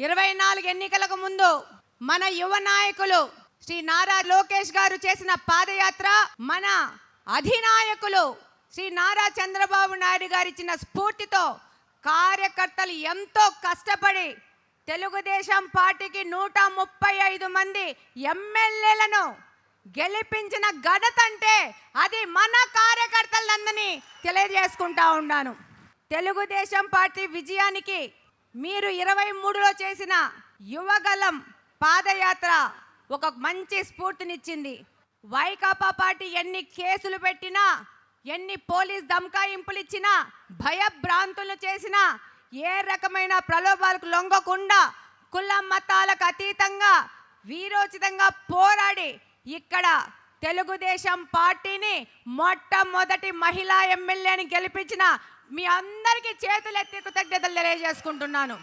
24 ఎన్నికలకు ముందు మన యువ నాయకులు శ్రీ నారా లోకేష్ గారు చేసిన పాదయాత్ర, మన అధినాయకులు శ్రీ నారా చంద్రబాబు నాయుడు గారు ఇచ్చిన స్ఫూర్తితో కార్యకర్తలు ఎంతో కష్టపడి తెలుగుదేశం పార్టీకి 135 మంది ఎమ్మెల్యేలను గెలిపించిన ఘనత అంటే అది మన కార్యకర్తలందరినీ తెలియజేసుకుంటా ఉన్నాను. తెలుగుదేశం పార్టీ విజయానికి మీరు 23లో చేసిన యువగలం పాదయాత్ర ఒక మంచి స్ఫూర్తినిచ్చింది. వైకాపా పార్టీ ఎన్ని కేసులు పెట్టినా, ఎన్ని పోలీస్ దమకాయింపులు ఇచ్చినా, భయభ్రాంతులు చేసినా, ఏ రకమైన ప్రలోభాలకు లొంగకుండా కుల మతాలకు అతీతంగా వీరోచితంగా పోరాడి ఇక్కడ తెలుగుదేశం పార్టీని మొట్టమొదటి మహిళా ఎమ్మెల్యేని గెలిపించిన మీ అందరికీ చేతులెత్తి కృతజ్ఞతలు తెలియజేసుకుంటున్నాను.